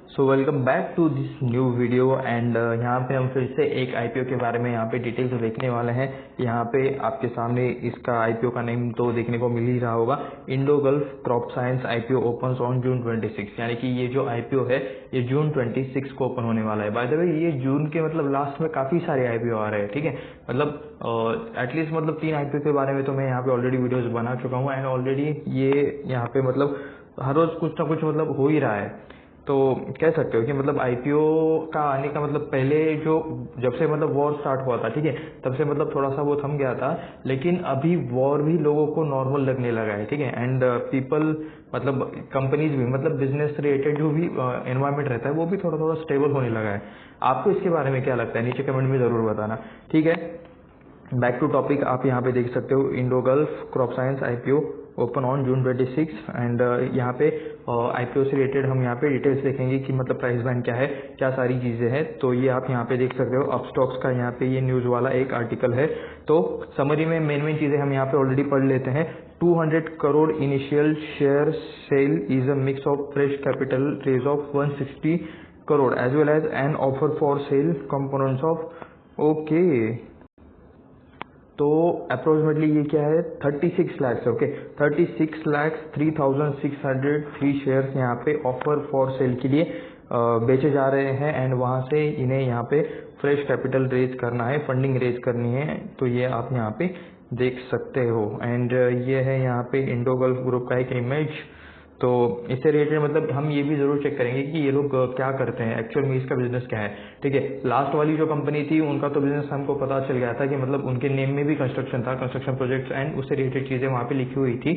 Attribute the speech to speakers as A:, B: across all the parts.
A: So welcome back to this new video and यहाँ पे हम फिर से एक आईपीओ के बारे में यहाँ पे डिटेल्स देखने वाले हैं। यहाँ पे आपके सामने इसका आईपीओ का नेम तो देखने को मिल ही रहा होगा, Indo gulf crop science IPO opens on June 26। यानी कि ये जो आईपीओ है ये जून 26 को ओपन होने वाला है। बाय द वे ये जून के मतलब लास्ट में काफी सारे आईपीओ आ रहे हैं, ठीक है। मतलब एटलीस्ट मतलब 3 आईपीओ के बारे में तो मैं यहाँ पे ऑलरेडी वीडियोज बना चुका हूँ एंड ऑलरेडी ये यहाँ पे मतलब हर रोज कुछ ना कुछ मतलब हो ही रहा है। तो कह सकते हो कि मतलब आईपीओ का आने का मतलब पहले जो जब से मतलब वॉर स्टार्ट हुआ था, ठीक है, तब से मतलब थोड़ा सा वो थम गया था, लेकिन अभी वॉर भी लोगों को नॉर्मल लगने लगा है, ठीक है। एंड पीपल मतलब कंपनीज भी मतलब बिजनेस रिलेटेड जो भी एनवायरमेंट रहता है वो भी थोड़ा थोड़ा स्टेबल होने लगा है। आपको इसके बारे में क्या लगता है नीचे कमेंट में जरूर बताना, ठीक है। बैक टू टॉपिक, आप यहाँ पे देख सकते हो Indo gulf crop science IPO open on June 26 and यहाँ पे आईपीओ से रिलेटेड हम यहाँ पे डिटेल्स देखेंगे कि मतलब प्राइस बैंड क्या है, क्या सारी चीजें हैं। तो ये आप यहाँ पे देख सकते हो अपस्टॉक्स का यहाँ पे ये न्यूज वाला एक आर्टिकल है। तो समरी में मेन चीजें हम यहाँ पे ऑलरेडी पढ़ लेते हैं। 200 crore initial share sale is a mix of fresh capital raise of 160 crore as well as an offer for sale components of okay. तो अप्रोक्सीमेटली ये क्या है 36 लाख, ओके 36 लाख 3,603 शेयर्स यहाँ पे ऑफर फॉर सेल के लिए बेचे जा रहे हैं एंड वहाँ से इन्हें यहाँ पे फ्रेश कैपिटल रेज करना है, फंडिंग रेज करनी है। तो ये आप यहाँ पे देख सकते हो एंड ये है यहाँ पे इंडो गल्फ ग्रुप का एक इमेज। तो इससे रिलेटेड मतलब हम ये भी जरूर चेक करेंगे कि ये लोग क्या करते हैं, एक्चुअल में इसका बिजनेस क्या है, ठीक है। लास्ट वाली जो कंपनी थी उनका तो बिजनेस हमको पता चल गया था कि मतलब उनके नेम में भी कंस्ट्रक्शन था, कंस्ट्रक्शन प्रोजेक्ट्स एंड उससे रिलेटेड चीजें वहाँ पे लिखी हुई थी।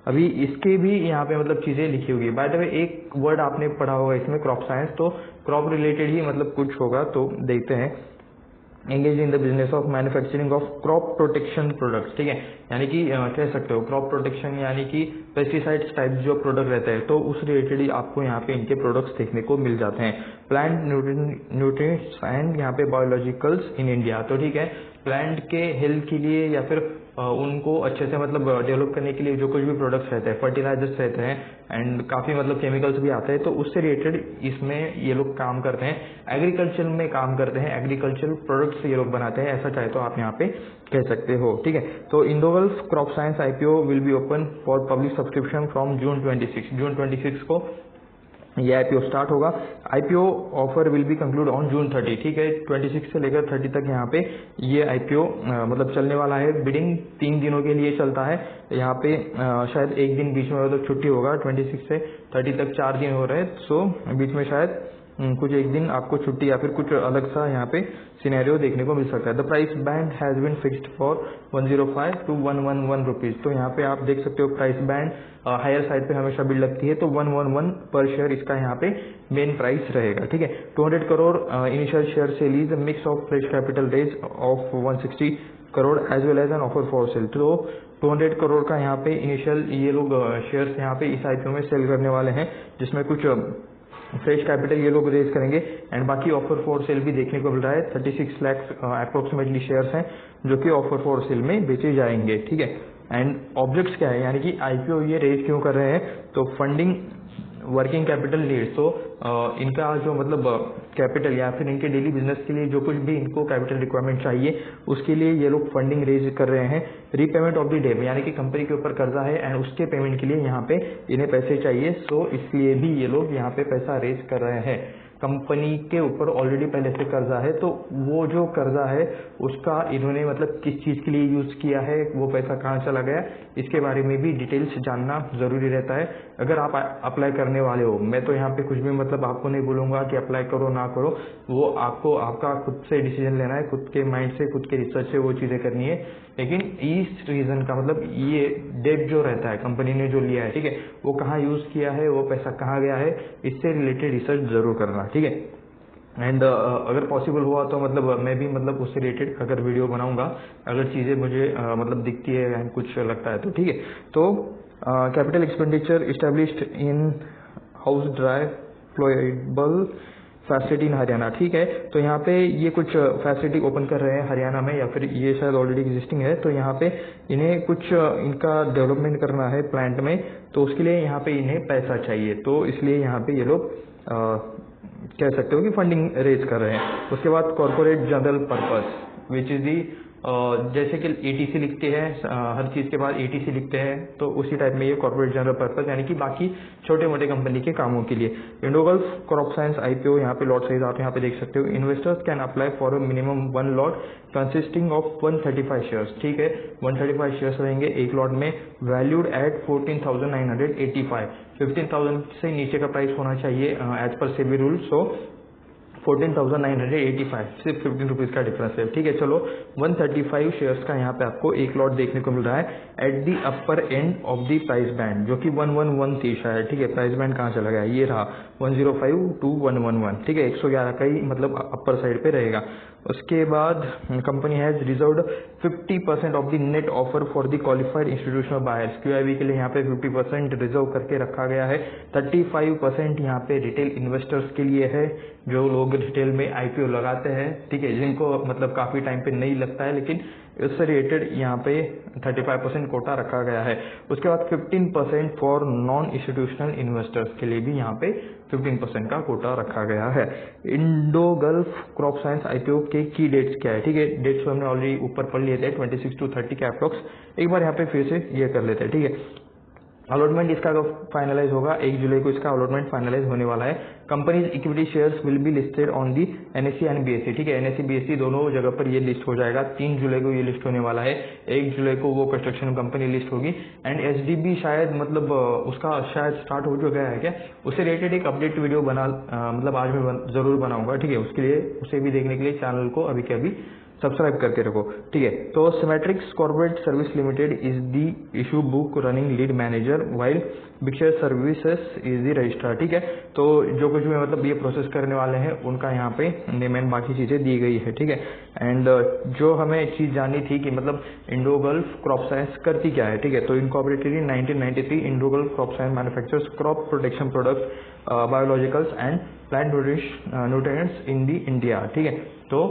A: अभी इसके भी यहाँ पे मतलब चीजें लिखी होगी। बाय द वे एक वर्ड आपने पढ़ा होगा इसमें क्रॉप साइंस, तो क्रॉप रिलेटेड ही मतलब कुछ होगा। तो देखते हैं, engage in the business of manufacturing of crop protection products, ठीक है। यानी कि कह सकते हो क्रॉप प्रोटेक्शन यानी कि पेस्टिसाइड्स टाइप जो प्रोडक्ट रहते हैं तो उस रिलेटेड ही आपको यहाँ पे इनके प्रोडक्ट्स देखने को मिल जाते हैं। प्लांट न्यूट्रिएंट्स एंड यहाँ पे बायोलॉजिकल्स इन इंडिया, तो ठीक है, प्लांट के हेल्थ के लिए या फिर उनको अच्छे से मतलब डेवलप करने के लिए जो कुछ भी प्रोडक्ट्स रहते हैं, फर्टिलाइजर्स रहते हैं एंड काफी मतलब केमिकल्स भी आते हैं, तो उससे रिलेटेड इसमें ये लोग काम करते हैं। एग्रीकल्चर में काम करते हैं, एग्रीकल्चर प्रोडक्ट्स ये लोग बनाते हैं, ऐसा चाहे तो आप यहाँ पे कह सकते हो, ठीक है। तो Indo gulf crop science IPO will be open for public subscription from June 26 को ये आईपीओ स्टार्ट होगा। IPO offer will be conclude on June 30, ठीक है। 26 से लेकर 30 तक यहाँ पे ये आईपीओ मतलब चलने वाला है। बिडिंग 3 दिनों के लिए चलता है। यहाँ पे शायद एक दिन बीच में मतलब छुट्टी होगा, 26 से 30 तक 4 दिन हो रहे हैं, सो बीच में शायद कुछ एक दिन आपको छुट्टी या फिर कुछ अलग सा यहाँ पे सिनेरियो देखने को मिल सकता है। The price band has been fixed for 105 to 111 rupees. तो यहाँ पे आप देख सकते हो प्राइस बैंड हायर साइड पे हमेशा बिल्ड लगती है, तो 111 पर शेयर इसका यहाँ पे मेन प्राइस रहेगा, ठीक है। 200 crore initial share sale is mix of fresh capital raise of 160 crore as well as an offer for sale. तो 200 करोड़ का यहाँ पे इनिशियल ये लोग शेयर्स यहाँ पे इस आईपीओ में सेल करने वाले हैं, जिसमें कुछ फ्रेश कैपिटल ये लोग रेज करेंगे एंड बाकी ऑफर फॉर सेल भी देखने को मिल रहा है। 36 लाख अप्रोक्सीमेटली शेयर्स हैं जो कि ऑफर फॉर सेल में बेचे जाएंगे, ठीक है। एंड ऑब्जेक्ट्स क्या है, यानी कि आईपीओ ये रेज क्यों कर रहे हैं, तो फंडिंग वर्किंग कैपिटल नीड्स। तो इनका जो मतलब कैपिटल या फिर इनके डेली बिजनेस के लिए जो कुछ भी इनको कैपिटल रिक्वायरमेंट चाहिए उसके लिए ये लोग फंडिंग रेज कर रहे हैं। रीपेमेंट ऑफ द डेट, यानी कि कंपनी के ऊपर कर्जा है एंड उसके पेमेंट के लिए यहाँ पे इन्हें पैसे चाहिए, सो इसलिए भी ये लोग यहाँ पे पैसा रेज कर रहे हैं। कंपनी के ऊपर ऑलरेडी पहले से कर्जा है, तो वो जो कर्जा है उसका इन्होंने मतलब किस चीज के लिए यूज किया है, वो पैसा कहाँ चला गया, इसके बारे में भी डिटेल्स जानना जरूरी रहता है अगर आप अप्लाई करने वाले हो। मैं तो यहाँ पे कुछ भी मतलब आपको नहीं बोलूंगा कि अप्लाई करो ना करो, वो आपको आपका खुद से डिसीजन लेना है, खुद के माइंड से, खुद के रिसर्च से वो चीजें करनी है। लेकिन इस रीजन का मतलब ये डेट जो रहता है कंपनी ने जो लिया है, ठीक है, वो कहाँ यूज किया है, वो पैसा कहाँ गया है, इससे रिलेटेड रिसर्च जरूर करना, ठीक है। एंड अगर पॉसिबल हुआ तो मतलब मैं भी मतलब उससे रिलेटेड अगर वीडियो बनाऊंगा, अगर चीजें मुझे मतलब दिखती है एंड कुछ लगता है तो, ठीक है। तो capital expenditure established in house dry flowable facility in Haryana, ठीक है। तो यहाँ पे ये कुछ फैसिलिटी ओपन कर रहे हैं हरियाणा में, या फिर ये शायद ऑलरेडी एग्जिस्टिंग है, तो यहाँ पे इन्हें कुछ इनका डेवलपमेंट करना है प्लांट में, तो उसके लिए यहाँ पे इन्हें पैसा चाहिए, तो इसलिए यहाँ पे ये लोग कह सकते हो कि फंडिंग रेज कर रहे हैं। उसके बाद corporate general purpose which is the जैसे कि एटीसी लिखते हैं, हर चीज़ के बाद एटीसी लिखते हैं, तो उसी टाइप में ये कॉर्पोरेट जनरल पर्पस यानी कि बाकी छोटे मोटे कंपनी के कामों के लिए। इंडोगल्फ क्रॉप साइंस आईपीओ, यहाँ पे लॉट साइज आप यहाँ पे देख सकते हो। Investors can apply for a minimum 1 lot consisting of 135 shares, ठीक है 135 शेयर्स रहेंगे एक लॉट में, वैल्यूड एट 14,985, 15,000 से नीचे का प्राइस होना चाहिए एज पर सेबी रूल। सो 14,985, सिर्फ 15 रुपीज़ का डिफरेंस है, ठीक है। चलो 135 शेयर्स का यहाँ पे आपको एक लॉट देखने को मिल रहा है at the upper end of the price band, जो कि 111 थी शायद, ठीक है। प्राइस बैंड कहाँ चला गया, ये रहा 105 to 111, ठीक है 111 का ही मतलब अपर साइड पे रहेगा। उसके बाद company has reserved 50% of the net offer for the qualified institutional buyers, QIB के लिए यहाँ पे 50% रिजर्व करके रखा गया है। 35% यहाँ पे रिटेल इन्वेस्टर्स के लिए है, जो लोग रिटेल में आईपीओ लगाते हैं, ठीक है, जिनको मतलब काफी टाइम पे नहीं लगता है, लेकिन इससे रिलेटेड यहाँ पे 35% कोटा रखा गया है। उसके बाद 15% फॉर नॉन इंस्टीट्यूशनल इन्वेस्टर्स के लिए भी यहाँ पे 15% का कोटा रखा गया है। इंडोगल्फ क्रॉप साइंस आईपीओ के की डेट्स क्या है, ठीक है, डेट्स हमने ऑलरेडी ऊपर पढ़ लिए थे 26 to 30 के अप्रॉक्स, एक बार यहाँ पे फिर से ये कर लेते हैं, ठीक है। अलॉटमेंट इसका फाइनलाइज होगा 1 जुलाई को, इसका अलॉटमेंट फाइनलाइज होने वाला है। Companies equity shares will be listed on the NSC and BSc, ठीक है, एनएससी बीएससी दोनों जगह पर ये लिस्ट हो जाएगा। 3 जुलाई को ये लिस्ट होने वाला है, 1 जुलाई को वो कंस्ट्रक्शन कंपनी लिस्ट होगी। एंड एसडीबी शायद मतलब उसका शायद स्टार्ट हो जो गया है क्या, उससे रिलेटेड एक अपडेट वीडियो बना मतलब आज मैं जरूर बनाऊंगा, ठीक है। उसके लिए उसे भी देखने के लिए चैनल को अभी के अभी सब्सक्राइब करके रखो, ठीक है। तो Systematix corporate service limited is the issue book running lead manager while Bigshare services is the registrar, ठीक है। तो जो कुछ भी मतलब ये प्रोसेस करने वाले हैं उनका यहाँ पे नेम एंड बाकी चीजें दी गई है, ठीक है। एंड जो हमें एक चीज जाननी थी कि मतलब इंडोगल्फ क्रॉप साइंस करती क्या है, ठीक है। तो incorporated in 1993, Indogulf crop science manufactures crop protection products, biologicals and plant nutrients in the India, ठीक है। तो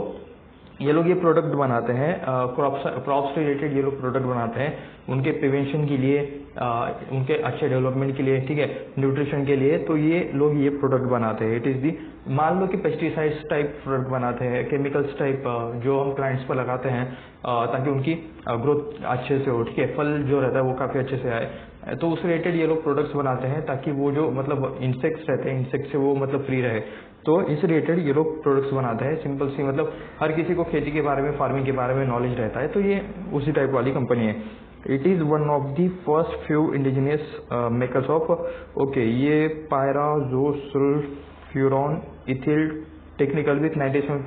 A: ये लोग ये प्रोडक्ट बनाते हैं, क्रॉप्स से रिलेटेड ये लोग प्रोडक्ट बनाते हैं, उनके प्रिवेंशन के लिए, उनके अच्छे डेवलपमेंट के लिए, ठीक है, न्यूट्रिशन के लिए। तो ये लोग ये प्रोडक्ट बनाते हैं। इट इज दी, मान लो कि पेस्टिसाइड्स टाइप प्रोडक्ट बनाते हैं, केमिकल्स टाइप जो हम प्लांट्स पर लगाते हैं ताकि उनकी ग्रोथ अच्छे से हो, ठीक है, फल जो रहता है वो काफी अच्छे से आए। तो उससे रिलेटेड ये लोग प्रोडक्ट्स बनाते हैं ताकि वो जो मतलब इंसेक्ट्स रहते हैं, इंसेक्ट से वो मतलब फ्री रहे। तो इससे रिलेटेड ये लोग प्रोडक्ट्स बनाते हैं। सिंपल सी मतलब हर किसी को खेती के बारे में, फार्मिंग के बारे में नॉलेज रहता है, तो ये उसी टाइप वाली कंपनी है। It is one of the first few indigenous makers of, okay, ये पायराजोसल्फ्यूरॉन इथिल टेक्निकल विथ 97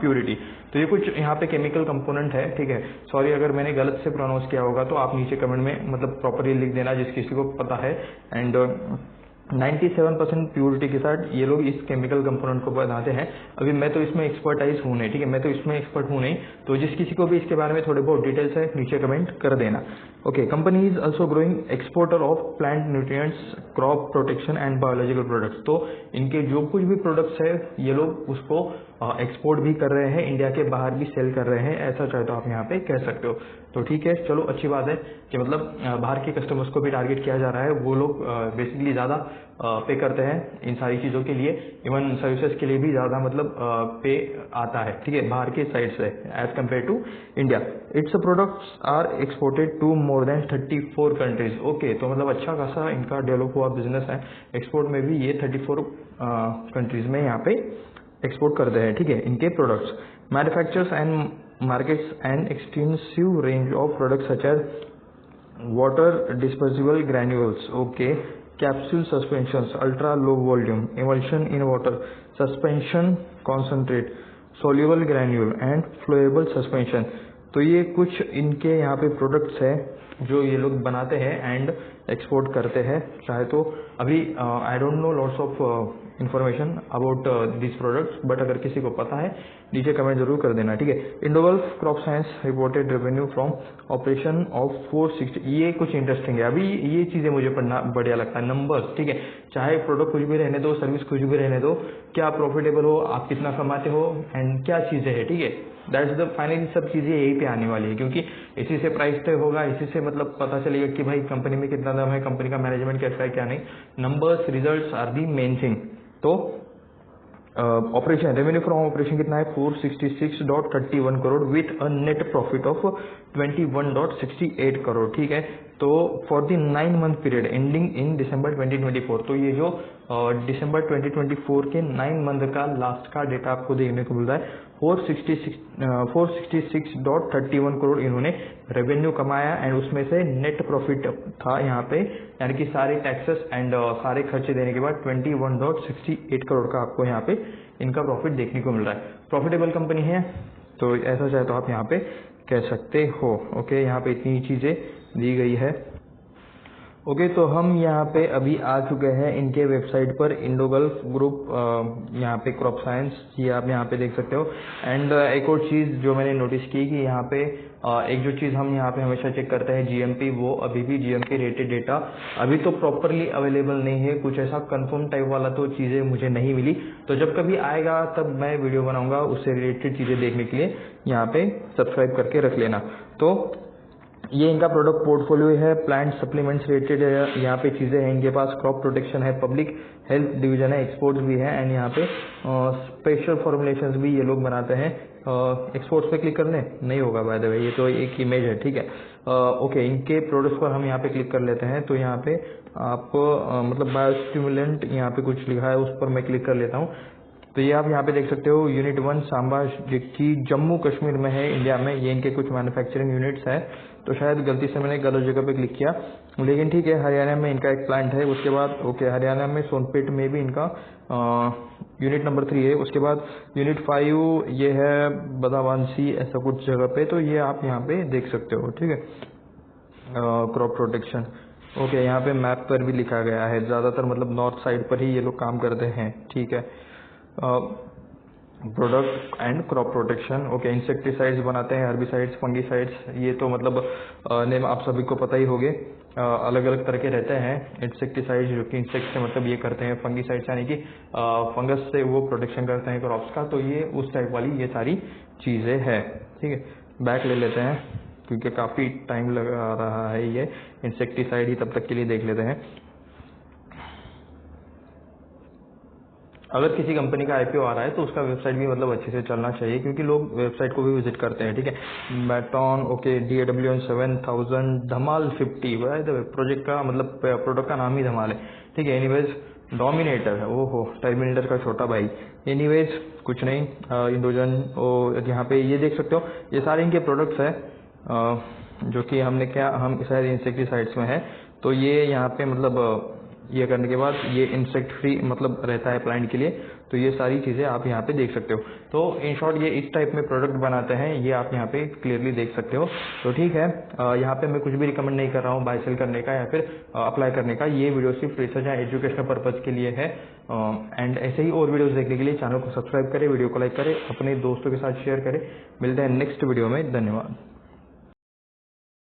A: प्योरिटी। तो ये कुछ यहाँ पे केमिकल कंपोनेंट है, ठीक है। सॉरी अगर मैंने गलत से प्रोनाउंस किया होगा तो आप नीचे कमेंट में मतलब प्रॉपरली लिख देना जिस किसी को पता है। एंड 97% प्योरिटी के साथ ये लोग इस केमिकल कंपोनेंट को बनाते हैं। अभी मैं तो इसमें एक्सपर्टाइज हूँ नहीं, ठीक है, मैं तो इसमें एक्सपर्ट हूँ नहीं, तो जिस किसी को भी इसके बारे में थोड़े बहुत डिटेल्स है नीचे कमेंट कर देना। Okay, company is also growing exporter of plant nutrients, crop protection and biological products. तो इनके जो कुछ भी प्रोडक्ट्स है ये लोग उसको एक्सपोर्ट भी कर रहे हैं, इंडिया के बाहर भी सेल कर रहे हैं, ऐसा चाहे तो आप यहाँ पे कह सकते हो। तो ठीक है, चलो अच्छी बात है कि मतलब बाहर के कस्टमर्स को भी टारगेट किया जा रहा है। वो लोग बेसिकली ज़्यादा पे करते हैं इन सारी चीज़ों के लिए, इवन सर्विसेज के लिए भी ज़्यादा मतलब पे आता है, ठीक है, बाहर के साइड से as compare to India. Its products are exported to more than 34 countries. Okay, तो मतलब अच्छा खासा इनका डेवलप हुआ बिजनेस है, एक्सपोर्ट में भी ये 34 कंट्रीज में यहाँ पे एक्सपोर्ट करते हैं, ठीक है, इनके products. Manufactures and markets and extensive range of products such as water dispersible granules, okay, capsule suspensions, ultra low volume, emulsion in water, suspension concentrate, soluble granule and flowable suspension. तो ये कुछ इनके यहाँ पे प्रोडक्ट्स है जो ये लोग बनाते हैं एंड एक्सपोर्ट करते हैं। चाहे तो अभी I don't know lots of information about this products, but अगर किसी को पता है नीचे कमेंट जरूर कर देना, ठीक है। Indogulf crop science reported revenue from operation of 460। ये कुछ इंटरेस्टिंग है, अभी ये चीजें मुझे पढ़ना बढ़िया लगता है, नंबर्स, ठीक है। चाहे प्रोडक्ट कुछ भी रहने दो, सर्विस कुछ भी रहने दो, क्या प्रॉफिटेबल हो, आप कितना कमाते हो एंड क्या चीजें है, ठीक है। दैट्स द फाइनली सब चीजें यही पे आने वाली है, क्योंकि इसी से प्राइस तय होगा, इसी से मतलब पता चलेगा कि भाई कंपनी में कितना दम है, कंपनी का मैनेजमेंट कैसा है क्या नहीं। Numbers, results are the main thing. तो ऑपरेशन रेवेन्यू फ्रॉम ऑपरेशन कितना है 466.31 crore with a net profit of 21.68 crore. ठीक है, तो for the 9 month period ending in December 2024, तो ये जो दिसंबर 2024 के 9 मंथ का लास्ट का डेटा आपको देखने को मिल रहा है। 466.31 करोड़ इन्होंने रेवेन्यू कमाया एंड उसमें से नेट प्रॉफिट था यहाँ पे, यानी कि सारे टैक्सेस एंड सारे खर्चे देने के बाद 21.68 करोड़ का आपको यहाँ पे इनका प्रॉफिट देखने को मिल रहा है। प्रॉफिटेबल कंपनी है, तो ऐसा चाहे तो आप यहाँ पे कह सकते हो। ओके, यहाँ पे इतनी चीजें दी गई है। ओके, तो हम यहाँ पे अभी आ चुके हैं इनके वेबसाइट पर, इंडोगल्फ ग्रुप, यहाँ पे क्रॉप साइंस, ये आप यहाँ पे देख सकते हो। एंड एक और चीज़ जो मैंने नोटिस की कि यहाँ पे एक जो चीज़ हम यहाँ पे हमेशा चेक करते हैं जीएमपी, वो अभी भी जीएमपी रेटेड डेटा अभी तो प्रॉपरली अवेलेबल नहीं है, कुछ ऐसा कंफर्म टाइप वाला तो चीज़ें मुझे नहीं मिली। तो जब कभी आएगा तब मैं वीडियो बनाऊंगा, उससे रिलेटेड चीज़ें देखने के लिए यहाँ पे सब्सक्राइब करके रख लेना। तो ये इनका प्रोडक्ट पोर्टफोलियो है, प्लांट सप्लीमेंट्स रिलेटेड है, यहाँ पे चीज़ें हैं इनके पास, क्रॉप प्रोटेक्शन है, पब्लिक हेल्थ डिवीजन है, एक्सपोर्ट्स भी है एंड यहाँ पे स्पेशल फॉर्मुलेशंस भी ये लोग बनाते हैं। एक्सपोर्ट्स पे क्लिक करने नहीं होगा बाय द वे, ये तो एक इमेज है। ठीक है, ओके, इनके प्रोडक्ट्स पर हम यहाँ पे क्लिक कर लेते हैं। तो यहाँ पे आपको मतलब बायोस्टिमुलेंट यहाँ पे कुछ लिखा है, उस पर मैं क्लिक कर लेता हूँ। तो ये आप यहाँ पे देख सकते हो, यूनिट 1 सांबा की जम्मू कश्मीर में है इंडिया में, ये इनके कुछ मैन्युफैक्चरिंग यूनिट्स है। तो शायद गलती से मैंने गलत जगह पे क्लिक किया, लेकिन ठीक है, हरियाणा में इनका एक प्लांट है। उसके बाद ओके, हरियाणा में सोनपेट में भी इनका यूनिट नंबर 3 है। उसके बाद यूनिट 5 ये है बदावांसी, ऐसा कुछ जगह पे, तो ये आप यहाँ पे देख सकते हो। ठीक है, क्रॉप प्रोटेक्शन, ओके, यहाँ पे मैप पर भी लिखा गया है, ज़्यादातर मतलब नॉर्थ साइड पर ही ये लोग काम करते हैं। ठीक है, product and crop protection, okay, insecticides बनाते हैं, हर्बिसाइड्स, फंगिसाइड्स, ये तो मतलब नेम आप सभी को पता ही होंगे। अलग अलग तरह के रहते हैं इंसेक्टिसाइड्स जो कि इंसेक्ट से मतलब ये करते हैं, फंगिसाइड्स यानी कि फंगस से वो प्रोटेक्शन करते हैं क्रॉप्स का। तो ये उस टाइप वाली ये सारी चीज़ें हैं। ठीक है, बैक ले लेते हैं क्योंकि काफ़ी टाइम लगा रहा है, ये इंसेक्टिसाइड ही तब तक के लिए देख लेते हैं। अगर किसी कंपनी का आईपीओ आ रहा है तो उसका वेबसाइट भी मतलब अच्छे से चलना चाहिए, क्योंकि लोग वेबसाइट को भी विजिट करते हैं। ठीक है, मैटॉन, ओके, DAWN 7000, धमाल 50, प्रोजेक्ट का मतलब प्रोडक्ट का नाम ही धमाल है। ठीक है, एनीवेज डोमिनेटर है, ओहो, टर्मिनेटर का छोटा भाई। एनीवेज कुछ नहीं, इंडोजन, यहाँ पे ये देख सकते हो, ये सारे इनके प्रोडक्ट्स है जो कि हमने क्या, हम शायद इंसेक्टिसाइड्स में है। तो ये यहाँ पे मतलब ये करने के बाद ये इंसेक्ट फ्री मतलब रहता है प्लांट के लिए। तो ये सारी चीज़ें आप यहाँ पे देख सकते हो। तो इन शॉर्ट ये इस टाइप में प्रोडक्ट बनाते हैं, ये आप यहाँ पे क्लियरली देख सकते हो। तो ठीक है, यहाँ पे मैं कुछ भी रिकमेंड नहीं कर रहा हूँ बाय सेल करने का या फिर अप्लाई करने का। ये वीडियो सिर्फ रिसर्च या एजुकेशनल पर्पज के लिए है। एंड ऐसे ही और वीडियोस देखने के लिए चैनल को सब्सक्राइब करें, वीडियो को लाइक करें, अपने दोस्तों के साथ शेयर करें। मिलते हैं नेक्स्ट वीडियो में, धन्यवाद।